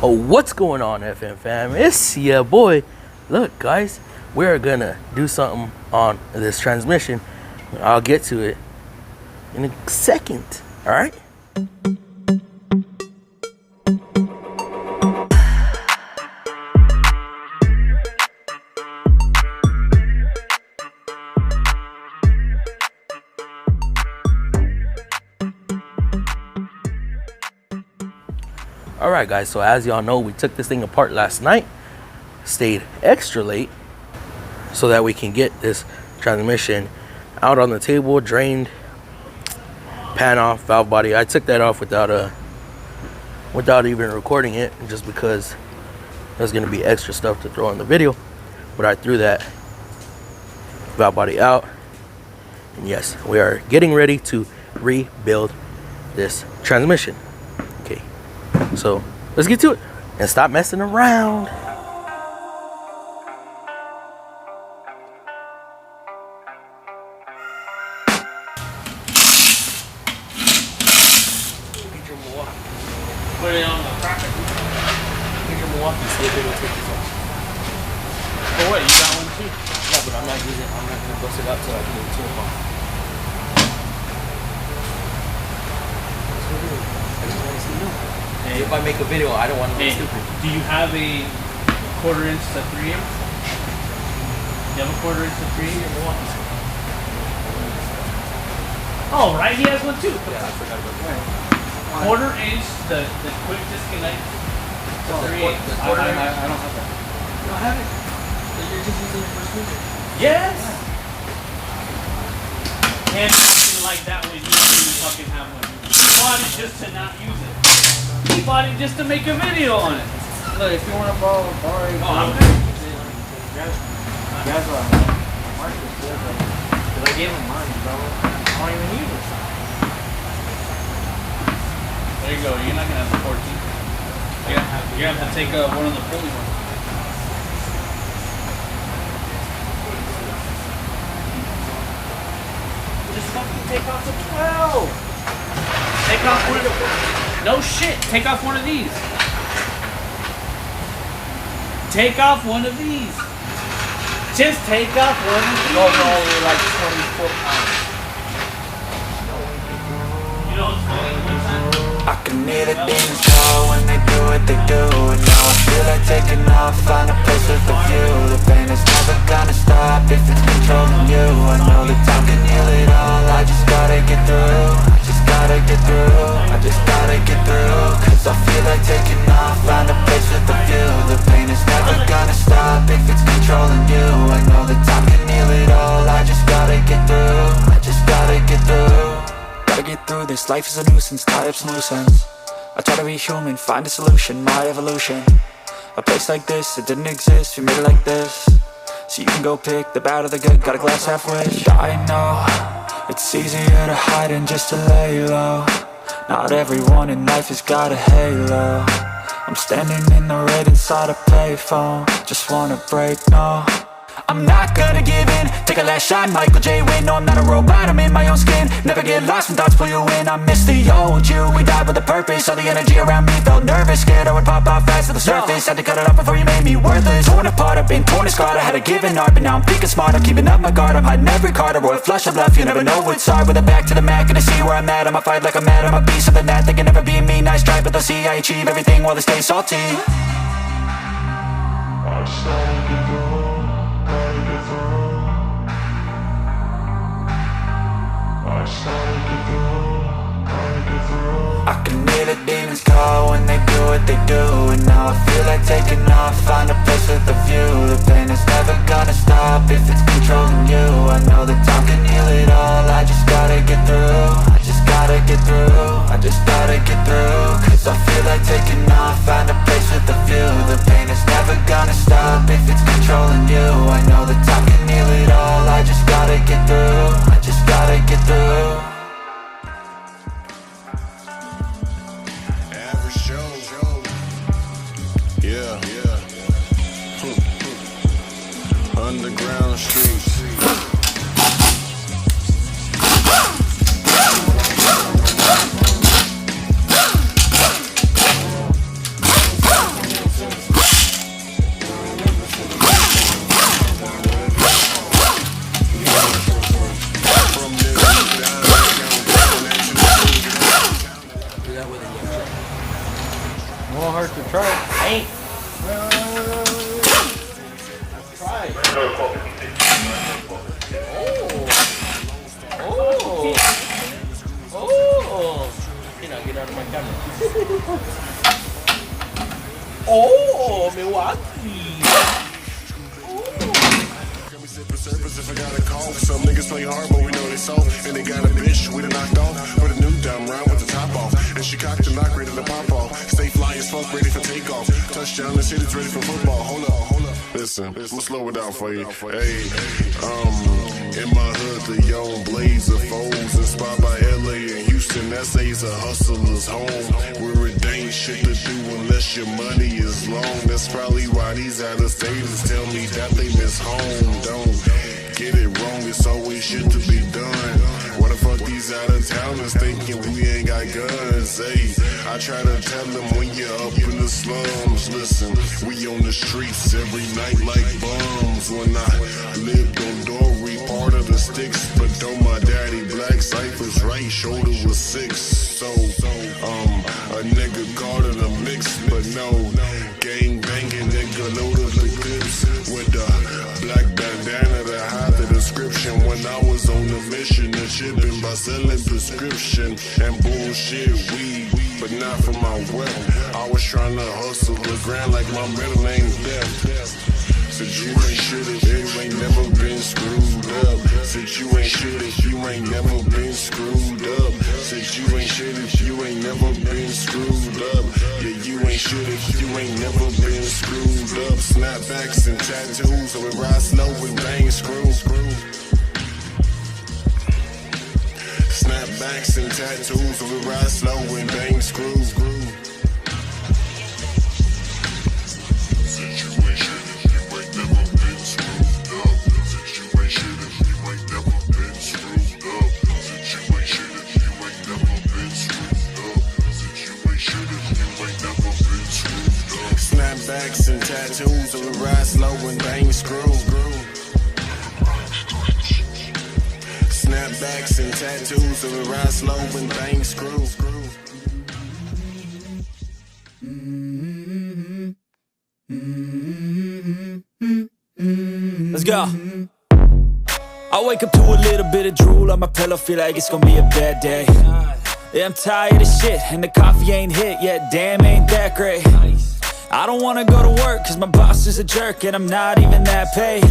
Oh, what's going on, FMFAM? It's your boy. Look, guys, we're gonna do something on this transmission. I'll get to it in a second. All right. Alright guys, so as y'all know, we took this thing apart last night, stayed extra late so that we can get this transmission out on the table, drained, pan off, valve body. I took that off without even recording it, just because there's going to be extra stuff to throw in the video. But I threw that valve body out, and yes, we are getting ready to rebuild this transmission. Okay, so let's get to it and stop messing around. Put it on the traffic. Get your Milwaukee, see if it will take this off. Oh wait, you got one too? Yeah, but I'm not gonna bust it up till I get the tool off. I just want to see you. Hey, if I make a video, I don't want to be stupid. Do you have a 1/4 inch to 3/8? You have a 1/4 inch to 3/8 Milwaukee? Oh, right, he has one too. Yeah, I forgot about that. 1/4 inch, the quick disconnect. Oh, the 3/8. I don't have that. You don't have it? You're just using it for smoother. Yes! And something like that when you didn't fucking have one. He bought it just to not use it. He bought it just to make a video on it. Look, if you want to borrow it. Oh, I'm good. Guys, Mark is good, but because I gave him mine, bro. I don't even use it. There you go. You're not gonna have the 14. You're gonna have to take one of the pulley ones. Just fucking take off the 12. Take off one of the. No shit. Take off one of these. Take off one of these. Just take off one of these. Those are only like 24 pounds. You know what's funny? One time. I can hear the demons call when they do what they do. And now I feel like taking off, find a place with a view. The pain is never gonna stop if it's controlling you. I know that time can heal it all, I just gotta get through. I just gotta get through, I just gotta get through. Cause I feel like taking off, find a place with a view. The pain is never gonna stop if it's controlling you. I know that time can heal it all, I just gotta get through. I just gotta get through. Gotta get through this, life is a nuisance, tie up some loose ends. I try to be human, find a solution, my evolution. A place like this, it didn't exist, we made it like this. So you can go pick the bad or the good, got a glass half wish. I know, it's easier to hide than just to lay low. Not everyone in life has got a halo. I'm standing in the red inside a payphone. Just wanna break, no, I'm not gonna give in. Take a last shot, Michael J. Win. No, I'm not a robot, I'm in my own skin. Never get lost when thoughts pull you in. I miss the old you, we died with a purpose. All the energy around me felt nervous, scared I would pop out fast to the surface. Had to cut it off before you made me worthless. Torn apart, I've been torn and scarred. I had a given art, but now I'm thinking smart. I'm keeping up my guard, I'm hiding every card. A royal flush of left, you never know what's hard. With a back to the mat, gonna see where I'm at. I'ma fight like I'm mad, I'ma be something that they can never be me. Nice try, but they'll see I achieve everything while they stay salty. I just gotta get through. I can hear the demons call when they do what they do. And now I feel like taking off, find a place with a view. The pain is never gonna stop if it's controlling you. I know that time can heal it all, I just gotta get through. I just gotta get through, I just gotta get through. Cause I feel like taking off, find a place with a view. The pain is never gonna stop if it's controlling you. I know that time can heal it all, I just gotta get through. I just gotta get through. Yeah. Underground streets. Won't hurt to try. Ain't. Try it. Oh. Get out of my camera. Oh, Milwaukee. Surface if I got a call. Some niggas play hard, but we know they soft. And they got a bitch we done knocked off with a new dumb round with the top off. And she cocked the knock ready to pop off. Stay fly as fuck, ready for takeoff. Touchdown, the city's ready for football. Hold up. Listen, we'll slow it down for you. Hey, in my hood, the young blaze of foes inspired by LA and Houston. SA's a hustler's home. Where it ain't shit to do unless your money is long. That's probably why these out-of-staters tell me that they miss home. Don't get it wrong, it's always shit to be done. What the fuck these out-of-towners thinking we ain't got guns? Hey, I try to tell them when you're up in the slums. Listen, we on the streets every night like bums. When I lived on Dory, part of the sticks, but though my daddy black Cypher's right shoulder was 6. So, a nigga caught in a mix, but no, gang banging nigga loaded the clips with the black bandana to hide the description. When I was on the mission of shipping by selling prescription and bullshit weed, but not for my wealth. I was trying to hustle the ground like my middle name's Death. Said you ain't shit if you ain't never been screwed up. Said you ain't shit if you ain't never been screwed up. Said you ain't shit if you ain't never been screwed up. Yeah, you ain't shit if you ain't never been screwed up. Snapbacks and tattoos, so we ride slow and bang screw. Snapbacks and tattoos, so we ride slow and bang screw. Snapbacks and tattoos, so we ride slow and bang screw. Snapbacks and tattoos, so we ride slow and bang screw. Let's go. I wake up to a little bit of drool on my pillow, feel like it's gonna be a bad day. Yeah, I'm tired of shit, and the coffee ain't hit yet, damn, ain't that great. I don't wanna go to work, cause my boss is a jerk, and I'm not even that paid.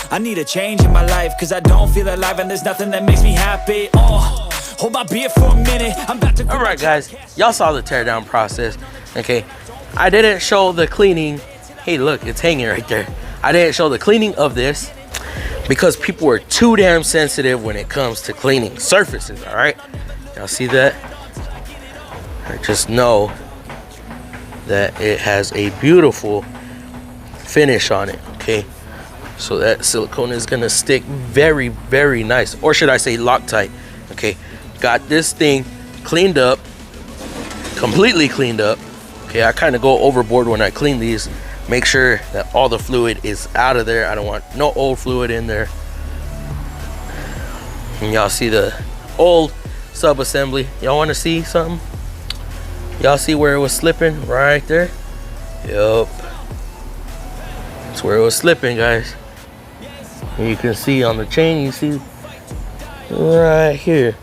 I need a change in my life, cause I don't feel alive, and there's nothing that makes me happy. Hold my beer for a minute, I'm about to... Alright guys, y'all saw the teardown process, okay? I didn't show the cleaning. Hey look, it's hanging right there. I didn't show the cleaning of this because people are too damn sensitive when it comes to cleaning surfaces, alright? Y'all see that? I just know that it has a beautiful finish on it, okay? So that silicone is gonna stick very, very nice, or should I say Loctite, okay? Got this thing cleaned up, completely cleaned up, okay? I kind of go overboard when I clean these, make sure that all the fluid is out of there. I don't want no old fluid in there. And y'all see the old sub assembly. Y'all want to see something? Y'all see where it was slipping right there? Yup, that's where it was slipping, guys. And you can see on the chain, you see right here,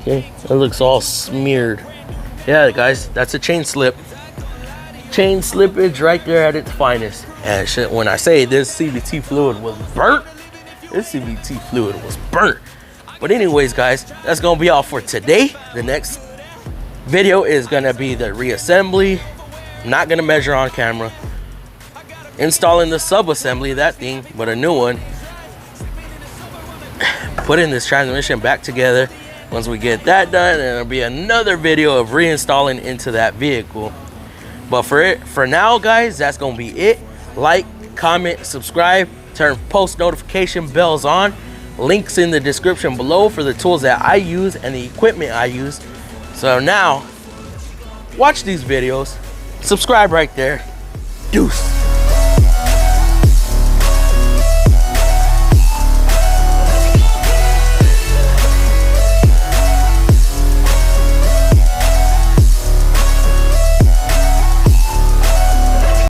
okay? It looks all smeared. Yeah guys, that's a chain slip. Chain slippage right there at its finest. And shit, when I say this CVT fluid was burnt, this CVT fluid was burnt. But anyways guys, that's gonna be all for today. The next video is gonna be the reassembly. Not gonna measure on camera. Installing the sub-assembly, that thing, but a new one. Putting this transmission back together. Once we get that done, then there'll be another video of reinstalling into that vehicle. But for now guys, that's gonna be it. Like, comment, subscribe, turn post notification bells on. Links in the description below for the tools that I use and the equipment I use. So now, watch these videos, subscribe right there. Deuce.